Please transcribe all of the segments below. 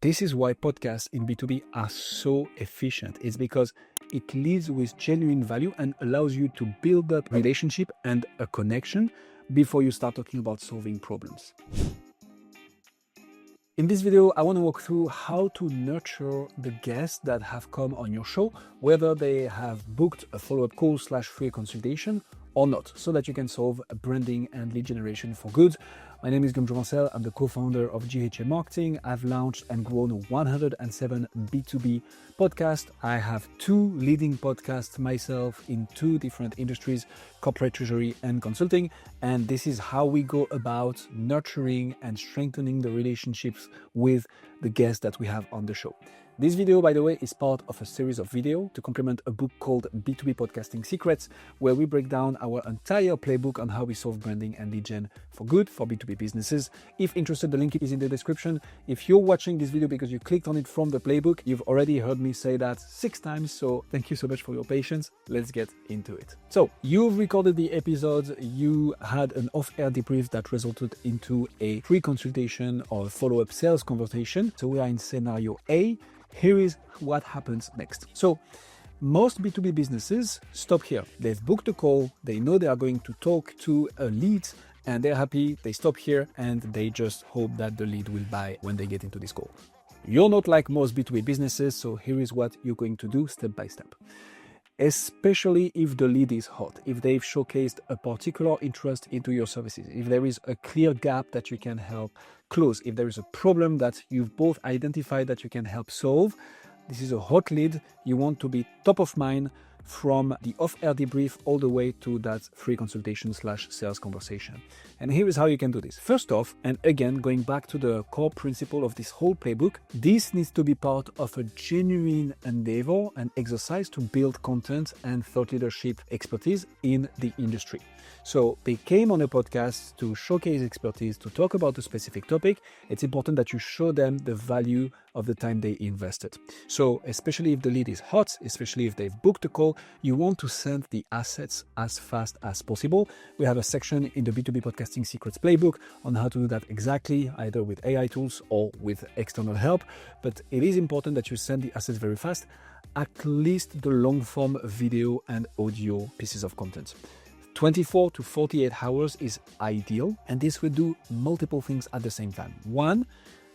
This is why podcasts in B2B are so efficient. It's because it leads with genuine value and allows you to build up relationship and a connection before you start talking about solving problems. In this video, I want to walk through how to nurture the guests that have come on your show, whether they have booked a follow-up call / free consultation or not, so that you can solve branding and lead generation for good. My name is Guillaume. I'm the co-founder of GHA Marketing. I've launched and grown 107 B2B podcasts. I have 2 leading podcasts myself in 2 different industries, corporate treasury and consulting. And this is how we go about nurturing and strengthening the relationships with the guests that we have on the show. This video, by the way, is part of a series of videos to complement a book called B2B Podcasting Secrets, where we break down our entire playbook on how we solve branding and lead gen for good for B2B businesses. If interested, the link is in the description. If you're watching this video because you clicked on it from the playbook, you've already heard me say that 6 times, so thank you so much for your patience. Let's get into it. So, you've recorded the episode, you had an off-air debrief that resulted into a free consultation or follow-up sales conversation. So we are in scenario A. Here is what happens next. So most B2B businesses stop here. They've booked a call, they know they are going to talk to a lead and they're happy, they stop here and they just hope that the lead will buy when they get into this call. You're not like most B2B businesses, so here is what you're going to do step by step. Especially if the lead is hot, if they've showcased a particular interest into your services, if there is a clear gap that you can help close, if there is a problem that you've both identified that you can help solve, this is a hot lead. You want to be top of mind from the off-air debrief all the way to that free consultation / sales conversation. And here is how you can do this. First off, and again, going back to the core principle of this whole playbook, this needs to be part of a genuine endeavor and exercise to build content and thought leadership expertise in the industry. So they came on a podcast to showcase expertise, to talk about a specific topic. It's important that you show them the value of the time they invested. So especially if the lead is hot, especially if they've booked a call, you want to send the assets as fast as possible. We have a section in the B2B Podcasting Secrets playbook on how to do that exactly, either with AI tools or with external help. But it is important that you send the assets very fast, at least the long form video and audio pieces of content. 24 to 48 hours is ideal, and this will do multiple things at the same time. One,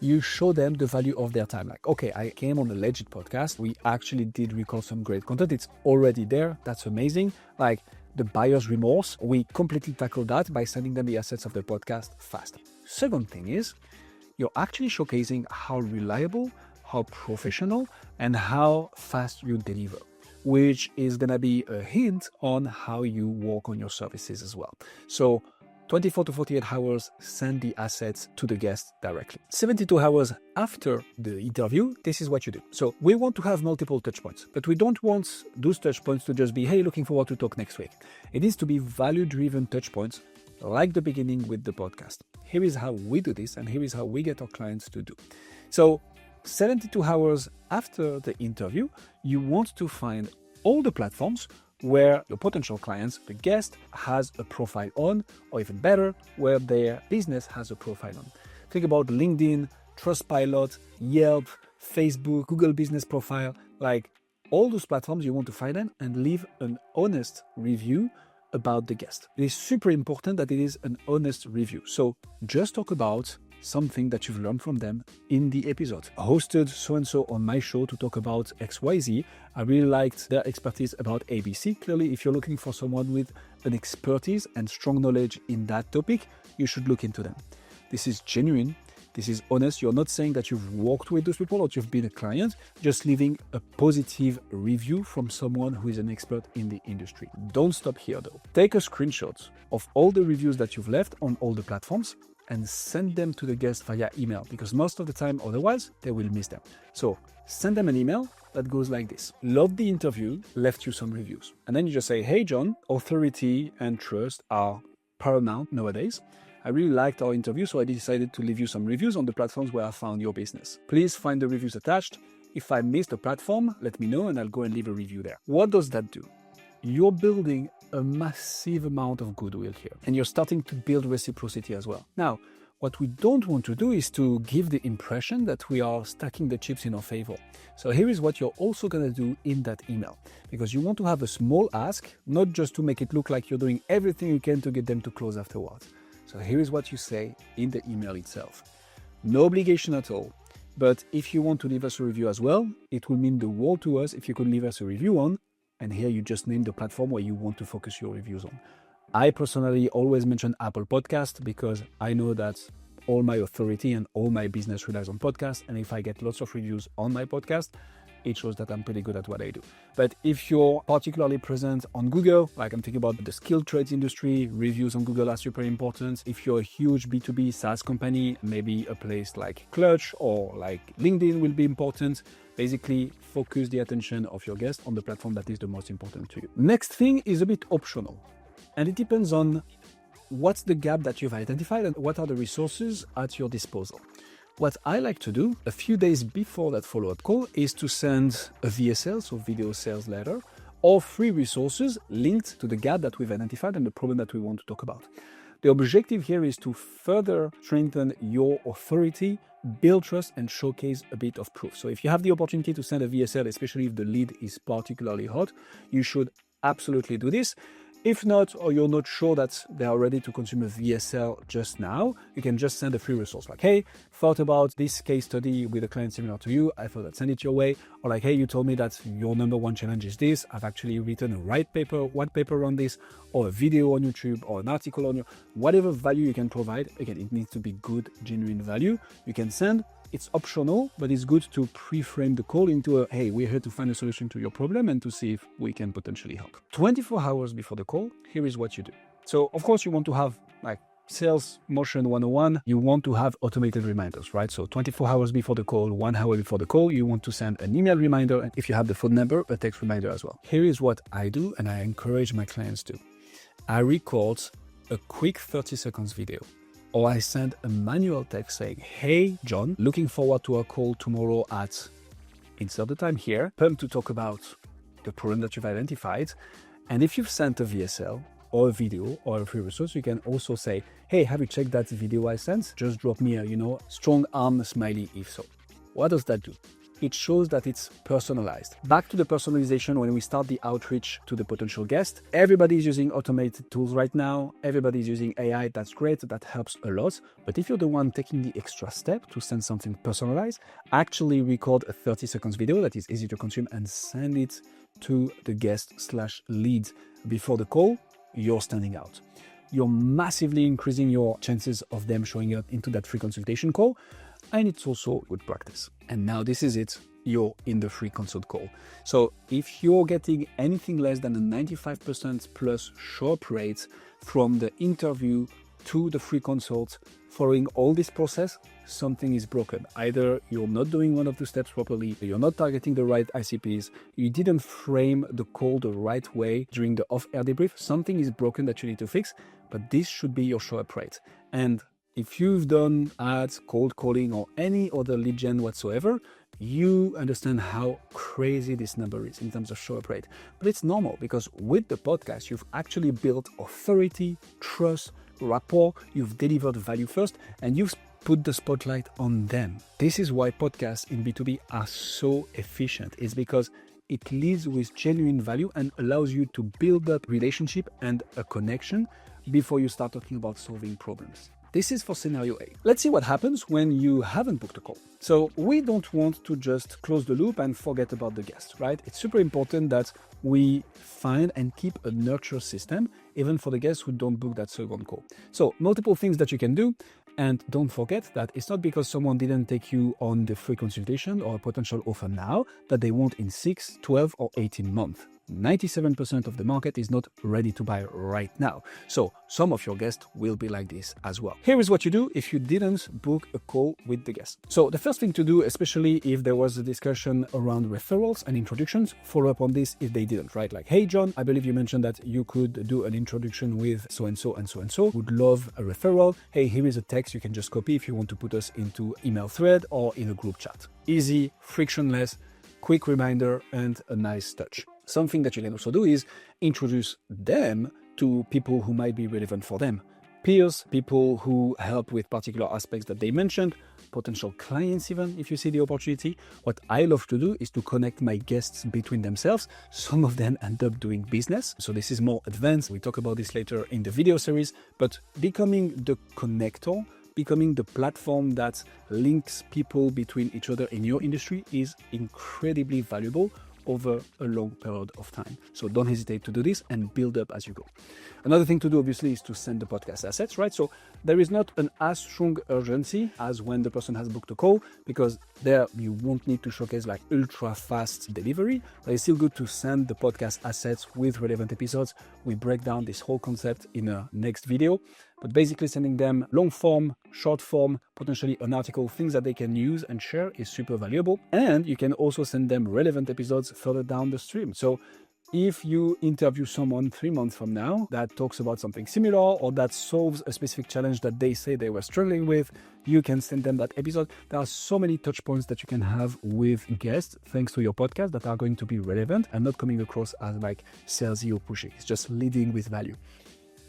you show them the value of their time. Like, okay, I came on a legit podcast. We actually did record some great content. It's already there. That's amazing. Like the buyer's remorse, we completely tackle that by sending them the assets of the podcast fast. Second thing is, you're actually showcasing how reliable, how professional, and how fast you deliver, which is going to be a hint on how you work on your services as well. So 24 to 48 hours, send the assets to the guest directly. 72 hours after the interview, this is what you do. So we want to have multiple touch points, but we don't want those touch points to just be, hey, looking forward to talk next week. It needs to be value-driven touch points, like the beginning with the podcast. Here is how we do this, and here is how we get our clients to do. So 72 hours after the interview, you want to find all the platforms where your potential clients, the guest, has a profile on, or even better, where their business has a profile on. Think about LinkedIn, Trustpilot, Yelp, Facebook, Google Business Profile, like all those platforms you want to find them and leave an honest review about the guest. It is super important that it is an honest review. So just talk about something that you've learned from them in the episode. I hosted so-and-so on my show to talk about XYZ. I really liked their expertise about ABC. Clearly, if you're looking for someone with an expertise and strong knowledge in that topic, you should look into them. This is genuine. This is honest. You're not saying that you've worked with those people or you've been a client, just leaving a positive review from someone who is an expert in the industry. Don't stop here though. Take a screenshot of all the reviews that you've left on all the platforms and send them to the guest via email, because most of the time otherwise they will miss them. So send them an email that goes like this. Loved the interview, left you some reviews. And then you just say, hey John, authority and trust are paramount nowadays. I really liked our interview, so I decided to leave you some reviews on the platforms where I found your business. Please find the reviews attached. If I missed a platform, let me know and I'll go and leave a review there. What does that do? You're building a massive amount of goodwill here, and you're starting to build reciprocity as well. Now, What we don't want to do is to give the impression that we are stacking the chips in our favor. So here is what you're also going to do in that email, because you want to have a small ask, not just to make it look like you're doing everything you can to get them to close afterwards. So here is what you say in the email itself. No obligation at all. But if you want to leave us a review as well, it will mean the world to us if you could leave us a review on, and here you just name the platform where you want to focus your reviews on. I personally always mention Apple Podcast because I know that all my authority and all my business relies on podcasts. And if I get lots of reviews on my podcast, it shows that I'm pretty good at what I do. But if you're particularly present on Google, like I'm thinking about the skilled trades industry, reviews on Google are super important. If you're a huge B2B SaaS company, maybe a place like Clutch or like LinkedIn will be important. Basically, focus the attention of your guest on the platform that is the most important to you. Next thing is a bit optional. And it depends on what's the gap that you've identified and what are the resources at your disposal. What I like to do a few days before that follow-up call is to send a VSL, so video sales letter, or free resources linked to the gap that we've identified and the problem that we want to talk about. The objective here is to further strengthen your authority, build trust, and showcase a bit of proof. So if you have the opportunity to send a VSL, especially if the lead is particularly hot, you should absolutely do this. If not, or you're not sure that they are ready to consume a VSL just now, you can just send a free resource like, hey, thought about this case study with a client similar to you, I thought I'd send it your way. Or like, hey, you told me that your number one challenge is this. I've actually written a white paper on this, or a video on YouTube, or an article on your, whatever value you can provide. Again, it needs to be good, genuine value. You can send. It's optional, but it's good to pre-frame the call into a, hey, we're here to find a solution to your problem and to see if we can potentially help. 24 hours before the call, here is what you do. So, of course, you want to have like sales motion 101. You want to have automated reminders, right? So 24 hours before the call, 1 hour before the call, you want to send an email reminder. And if you have the phone number, a text reminder as well. Here is what I do, and I encourage my clients to. I record a quick 30 seconds video. Or I send a manual text saying, hey, John, looking forward to our call tomorrow at, insert the time here, pumped to talk about the problem that you've identified. And if you've sent a VSL or a video or a free resource, you can also say, hey, have you checked that video I sent? Just drop me a, strong arm smiley if so. What does that do? It shows that it's personalized. Back to the personalization when we start the outreach to the potential guest. Everybody is using automated tools right now. Everybody is using AI. That's great. That helps a lot. But if you're the one taking the extra step to send something personalized, actually record a 30 seconds video that is easy to consume and send it to the guest/lead before the call. You're standing out. You're massively increasing your chances of them showing up into that free consultation call. And it's also good practice. And now this is it. You're in the free consult call. So if you're getting anything less than a 95% plus show-up rate from the interview to the free consult, following all this process, something is broken. Either you're not doing one of the steps properly, you're not targeting the right ICPs, you didn't frame the call the right way during the off-air debrief, something is broken that you need to fix, but this should be your show-up rate. And if you've done ads, cold calling, or any other lead gen whatsoever, you understand how crazy this number is in terms of show-up rate. But it's normal because with the podcast, you've actually built authority, trust, rapport, you've delivered value first, and you've put the spotlight on them. This is why podcasts in B2B are so efficient. It's because it leads with genuine value and allows you to build up relationship and a connection before you start talking about solving problems. This is for scenario A. Let's see what happens when you haven't booked a call. So we don't want to just close the loop and forget about the guest, right? It's super important that we find and keep a nurture system, even for the guests who don't book that second call. So multiple things that you can do. And don't forget that it's not because someone didn't take you on the free consultation or a potential offer now that they won't in 6, 12, or 18 months. 97% of the market is not ready to buy right now. So some of your guests will be like this as well. Here is what you do if you didn't book a call with the guest. So the first thing to do, especially if there was a discussion around referrals and introductions, follow up on this if they didn't, right? Like, hey, John, I believe you mentioned that you could do an introduction with so-and-so and so-and-so. Would love a referral. Hey, here is a text you can just copy if you want to put us into email thread or in a group chat. Easy, frictionless, quick reminder, and a nice touch. Something that you can also do is introduce them to people who might be relevant for them. peers, people who help with particular aspects that they mentioned, potential clients even, if you see the opportunity. What I love to do is to connect my guests between themselves. Some of them end up doing business, so this is more advanced. We talk about this later in the video series, but becoming the connector, becoming the platform that links people between each other in your industry is incredibly valuable over a long period of time. So don't hesitate to do this and build up as you go. Another thing to do, obviously, is to send the podcast assets, right? So there is not an as strong urgency as when the person has booked a call, because there you won't need to showcase like ultra fast delivery, but it's still good to send the podcast assets with relevant episodes. We break down this whole concept in a next video, but basically sending them long form, short form, potentially an article, things that they can use and share is super valuable. And you can also send them relevant episodes further down the stream. So if you interview someone 3 months from now that talks about something similar or that solves a specific challenge that they say they were struggling with, you can send them that episode. There are so many touch points that you can have with guests thanks to your podcast that are going to be relevant and not coming across as like salesy or pushy. It's just leading with value.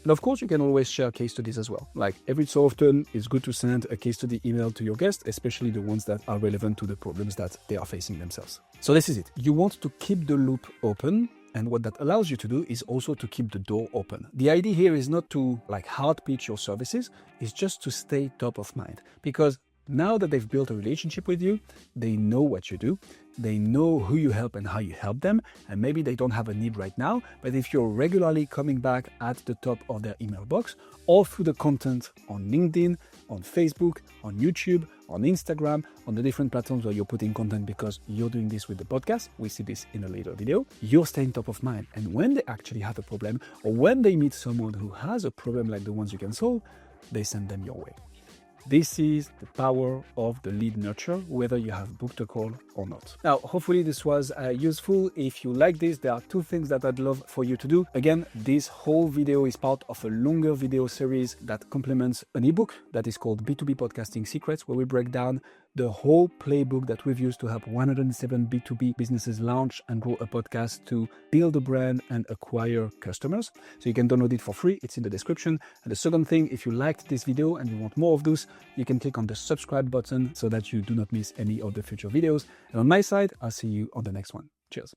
And of course, you can always share case studies as well. Like every so often, it's good to send a case study email to your guests, especially the ones that are relevant to the problems that they are facing themselves. So this is it. You want to keep the loop open. And what that allows you to do is also to keep the door open. The idea here is not to like hard pitch your services, it's just to stay top of mind. Because now that they've built a relationship with you, they know what you do, they know who you help and how you help them, and maybe they don't have a need right now, but if you're regularly coming back at the top of their email box, or through the content on LinkedIn, on Facebook, on YouTube, on Instagram, on the different platforms where you're putting content because you're doing this with the podcast, we see this in a later video, you're staying top of mind. And when they actually have a problem, or when they meet someone who has a problem like the ones you can solve, they send them your way. This is the power of the lead nurture, whether you have booked a call or not. Now, hopefully this was useful. If you like this, there are 2 things that I'd love for you to do. Again, this whole video is part of a longer video series that complements an ebook that is called B2B Podcasting Secrets, where we break down the whole playbook that we've used to help 107 B2B businesses launch and grow a podcast to build a brand and acquire customers. So you can download it for free. It's in the description. And the second thing, if you liked this video and you want more of those, you can click on the subscribe button so that you do not miss any of the future videos. And on my side, I'll see you on the next one. Cheers.